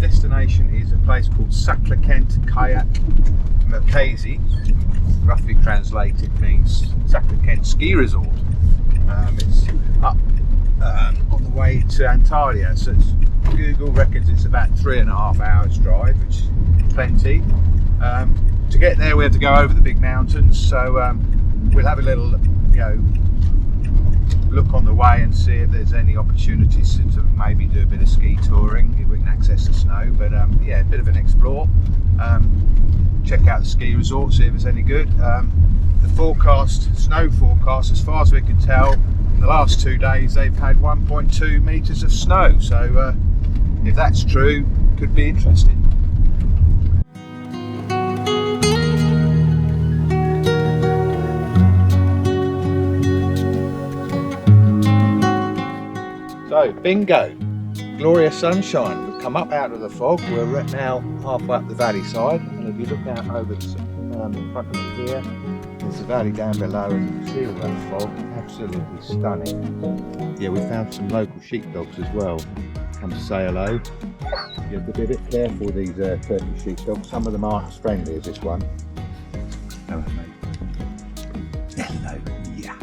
destination is a place called Saklıkent Kayak Merkezi. Roughly translated means Saklıkent Ski Resort. It's up on the way to Antalya, so Google reckons it's about 3.5 hours drive, which is plenty. To get there we have to go over the big mountains, so we'll have a little look on the way and see if there's any opportunities to maybe do a bit of ski touring if we can access the snow. But yeah, a bit of an explore. Check out the ski resort, see if it's any good. The snow forecast, as far as we can tell, the last 2 days they've had 1.2 meters of snow, so if that's true, could be interesting. So bingo, glorious sunshine. We've come up out of the fog. We're now halfway up the valley side, and if you look out over in front of me here, there's the valley down below, and you can see all that fog. Absolutely stunning. Yeah, we found some local sheepdogs as well. Come to say hello. You have to be a bit careful with these Turkish sheepdogs. Some of them aren't as friendly as this one. Hello, mate. Hello. Yeah.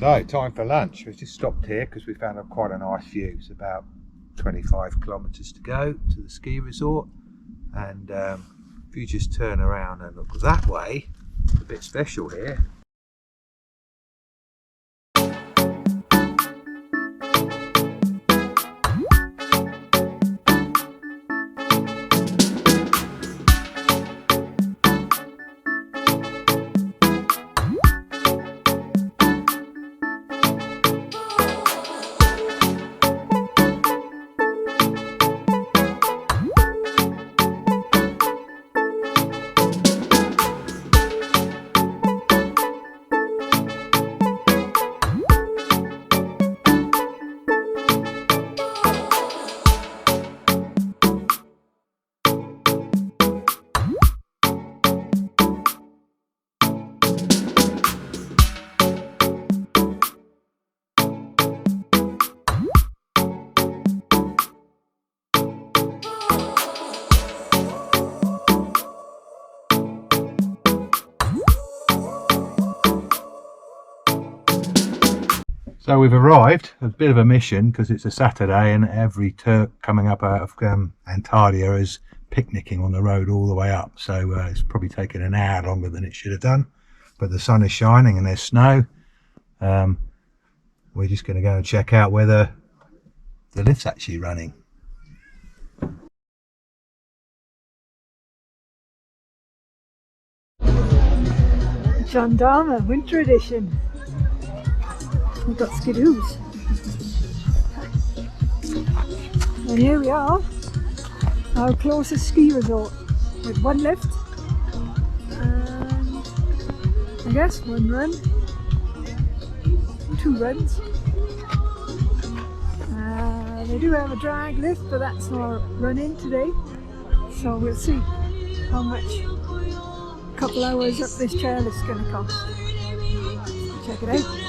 So, time for lunch. We've just stopped here because we found quite a nice view. It's about 25 kilometres to go to the ski resort, and if you just turn around and look that way, it's a bit special here. So we've arrived, a bit of a mission because it's a Saturday and every Turk coming up out of Antalya is picnicking on the road all the way up. So it's probably taken an hour longer than it should have done, but the sun is shining and there's snow. We're just going to go and check out whether the lift's actually running. Gendarme Winter Edition. We've got skidoos. And here we are, our closest ski resort, with one lift and I guess one run, 2 runs. They do have a drag lift, but that's not running today, so we'll see how much a couple hours up this chairlift's going to cost. Check it out.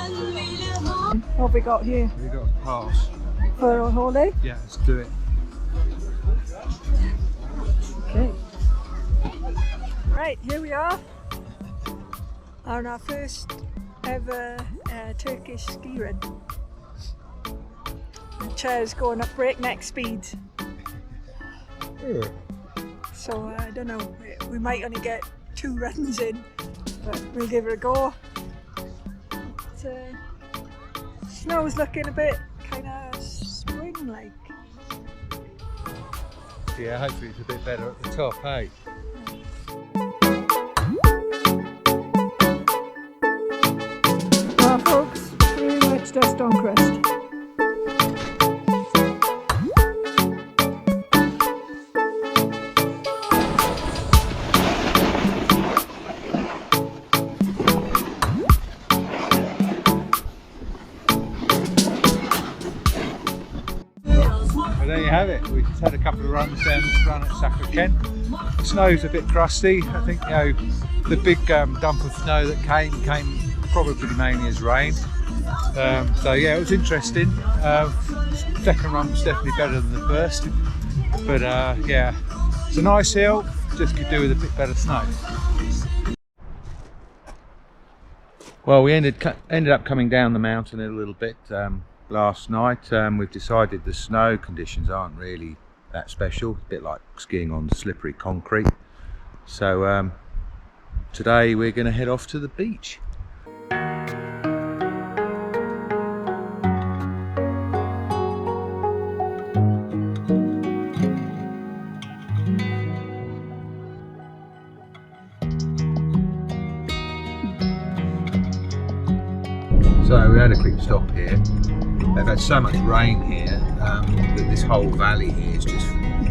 What have we got here? We've got a pass. For a whole day? Yeah, let's do it. Okay. Right, here we are on our first ever Turkish ski run. The chair's going up breakneck speed. So I don't know, we might only get 2 runs in, but we'll give it a go. Snow's looking a bit kind of spring-like. Yeah, hopefully it's a bit better at the top, hey? dust on crust. Well, there you have it. We just had a couple of runs down this run at Saklıkent. The snow's a bit crusty. I think, you know, the big dump of snow that came probably mainly as rain. So yeah, it was interesting. Second run was definitely better than the first, but yeah, it's a nice hill. Just could do with a bit better snow. Well, we ended up coming down the mountain a little bit last night. We've decided the snow conditions aren't really that special. It's a bit like skiing on slippery concrete. So today we're going to head off to the beach. So we had a quick stop here. They've had so much rain here that this whole valley here is just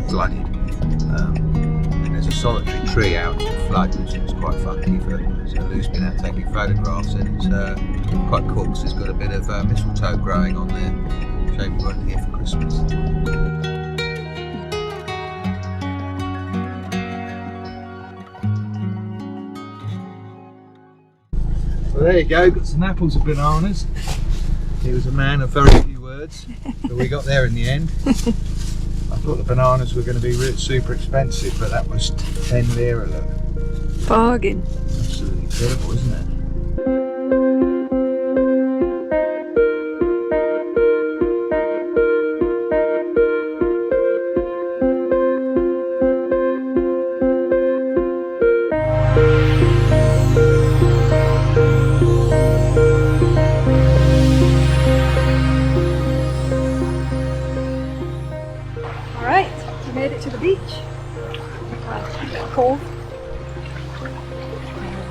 flooded. And there's a solitary tree out in the flood, which is quite funky. So Lou's been out taking photographs, and it's quite cool because it's got a bit of mistletoe growing on there. So we weren't here for Christmas. Well, there you go, got some apples and bananas. He was a man of very few words, but we got there in the end. I thought the bananas were going to be really super expensive, but that was 10 lira. Look. Bargain. Absolutely incredible, isn't it? Made it to the beach. Cold.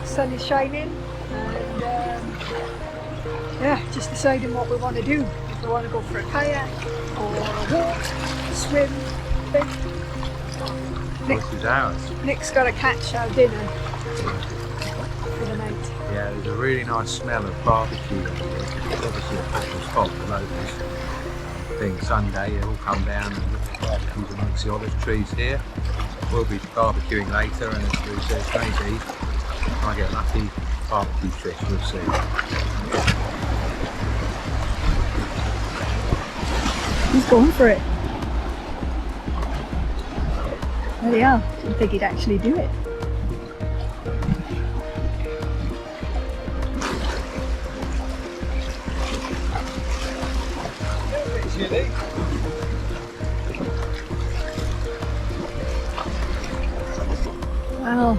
The sun is shining, and yeah, just deciding what we want to do. If we want to go for a kayak or a walk, swim, think. This is ours. Nick's got to catch our dinner for the night. Yeah, there's a really nice smell of barbecue. It's obviously a popular spot for locals. I think Sunday they'll all come down and barbecues amongst the olive trees here. We'll be barbecuing later, and as Lou says, maybe if I get lucky, barbecue fish, we'll see. He's going for it. There you are. I didn't think he'd actually do it. Well,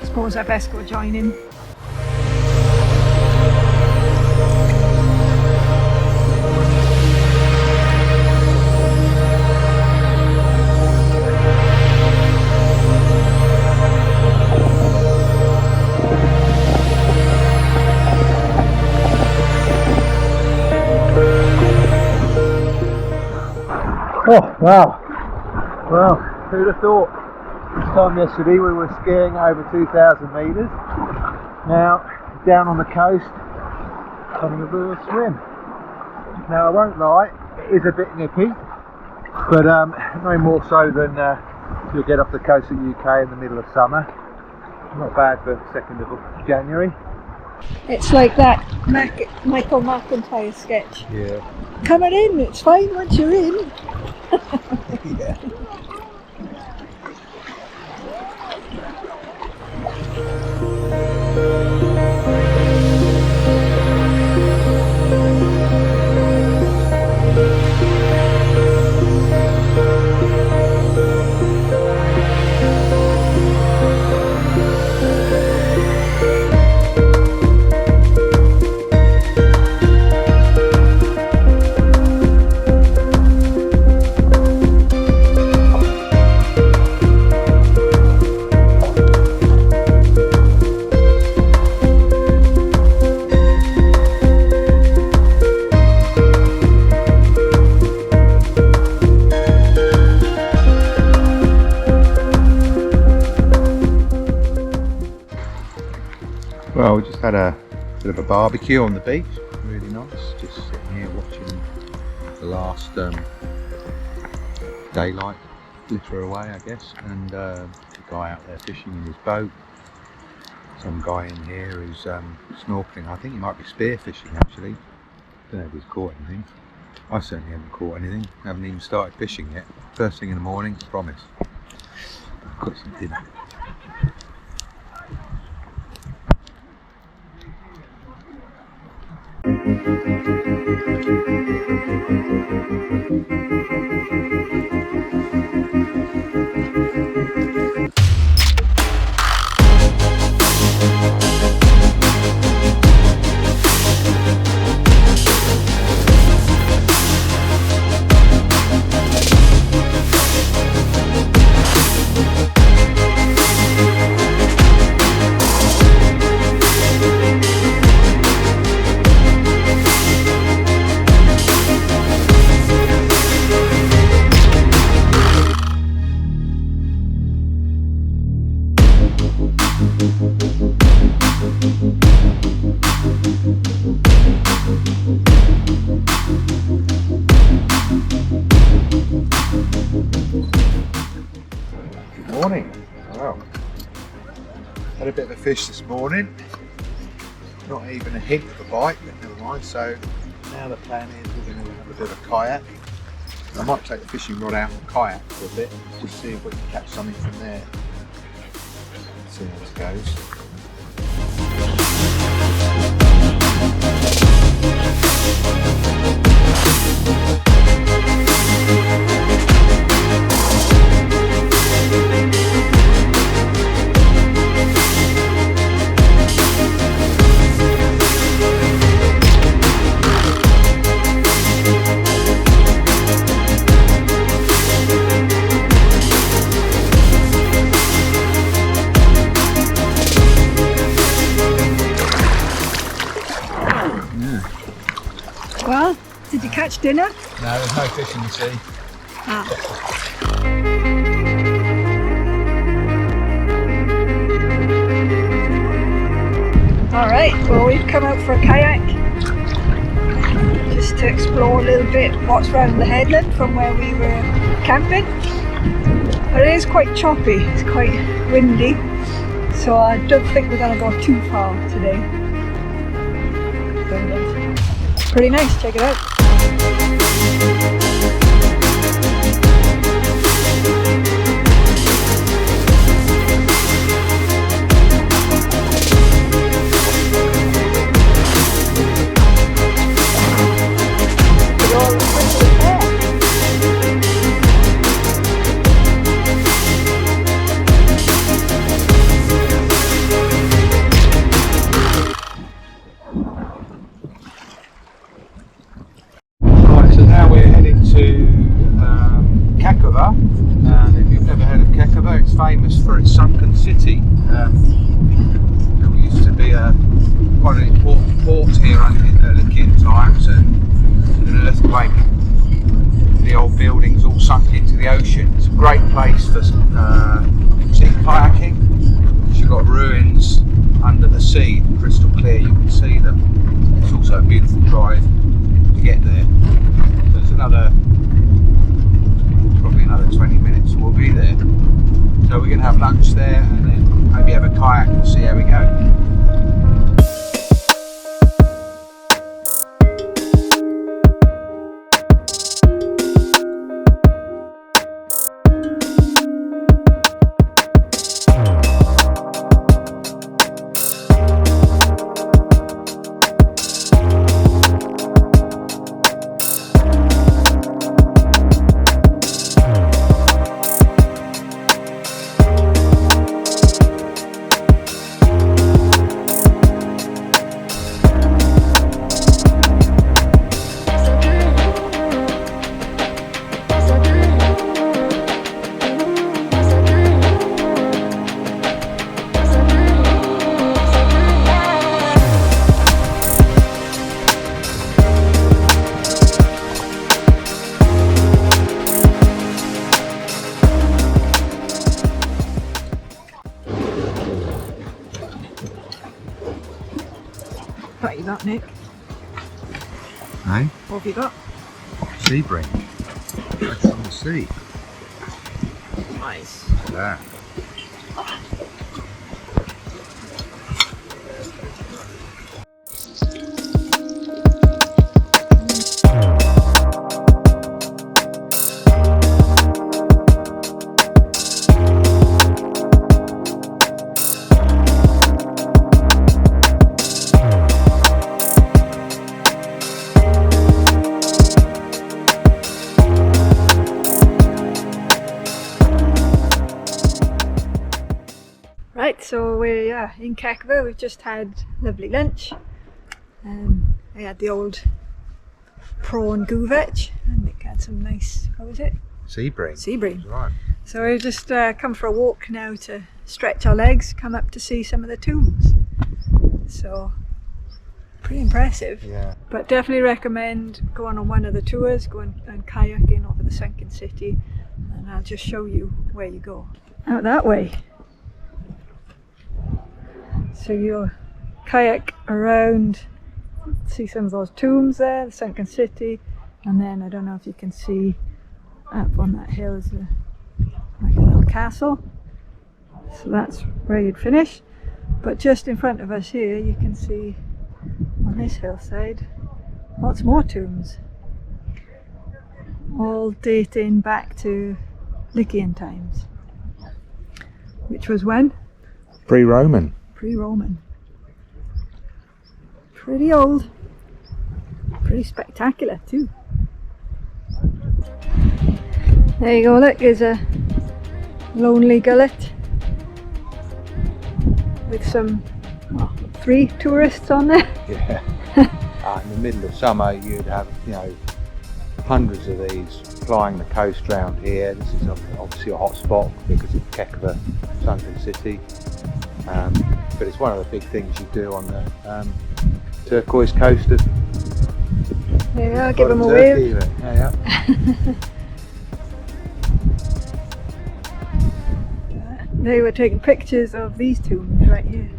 I suppose I best go join him. Oh wow, well, who'd have thought? This time yesterday we were skiing over 2,000 metres. Now down on the coast having a bit of a swim. Now I won't lie, it is a bit nippy, but no more so than you'll get off the coast of the UK in the middle of summer. Not bad for 2nd of January. It's like that Michael McIntyre sketch. Yeah. Come on in, it's fine once you're in. Yeah. had a bit of a barbecue on the beach, really nice. Just sitting here watching the last daylight glitter away, I guess, and the guy out there fishing in his boat. Some guy in here who's snorkeling. I think he might be spearfishing actually. Don't know if he's caught anything. I certainly haven't caught anything. Haven't even started fishing yet. First thing in the morning, promise. I've got some dinner. Morning. Wow. Had a bit of a fish this morning. Not even a hint of a bite, but never mind. So now the plan is we're going to have a bit of a kayak. I might take the fishing rod out and kayak for a bit, just see if we can catch something from there. Let's see how this goes. Well, did you catch dinner? No, there's no fish in the sea. Ah. Alright, well we've come out for a kayak just to explore a little bit what's around the headland from where we were camping. But it is quite choppy, it's quite windy, so I don't think we're going to go too far today. Pretty nice, check it out. Kekova, and if you've never heard of Kekova, it's famous for its sunken city. It used to be quite an important port here in the Saklykent times, and an earthquake, the old buildings all sunk into the ocean. It's a great place for sea kayaking, because you've got ruins under the sea, crystal clear, you can see them. It's also a beautiful drive to get there. So it's probably another 20 minutes we'll be there. So we're going to have lunch there and then maybe have a kayak and see how we go. What you got, Nick? Hey? What have you got? Sea bream. That's on the sea. Nice. Look at that. Right, so we're in Kekova. We've just had lovely lunch. I had the old prawn gouvech, and Nick had some nice, what was it? Sea bream. Sea bream. Right. So we've just come for a walk now to stretch our legs, come up to see some of the tombs. So, pretty impressive. Yeah. But definitely recommend going on one of the tours, going and kayaking over the sunken city, and I'll just show you where you go. Out that way. So you'll kayak around, see some of those tombs there, the sunken city, and then I don't know if you can see up on that hill is like a little castle. So that's where you'd finish. But just in front of us here you can see on this hillside lots more tombs, all dating back to Lycian times, which was when? Pre-Roman. Pre-Roman. Pretty old. Pretty spectacular too. There you go, look, there's a lonely gullet with some, well, 3 tourists on there. Yeah. In the middle of summer you'd have, you know, hundreds of these plying the coast round here. This is obviously a hot spot because of Kekova sunken city. But it's one of the big things you do on the turquoise coast of Yeah, give them a wave. Yeah. They were taking pictures of these tombs right here.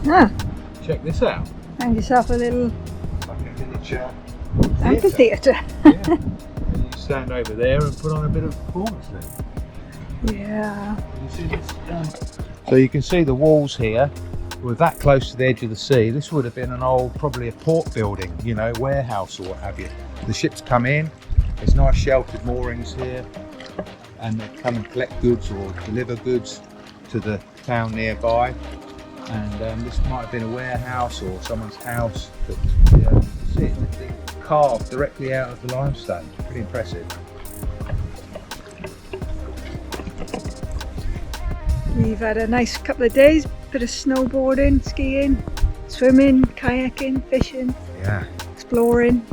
Ah, Check this out. find yourself a little Like a miniature amphitheatre. Yeah. And you stand over there and put on a bit of performance then. Yeah. You see this? So you can see the walls here. We're that close to the edge of the sea. This would have been an old, probably a port building, you know, warehouse or what have you. The ships come in, there's nice sheltered moorings here, and they come and collect goods or deliver goods to the town nearby. And this might have been a warehouse or someone's house. But yeah, you can see it's carved directly out of the limestone. Pretty impressive. We've had a nice couple of days, bit of snowboarding, skiing, swimming, kayaking, fishing, Yeah. exploring.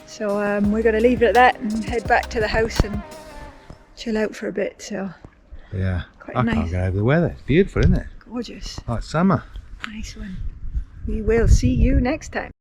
So we're going to leave it at that and head back to the house and chill out for a bit. So Yeah. quite I nice. can't get over the weather. It's beautiful, isn't it? Gorgeous. Like summer. Nice one. We will see you next time.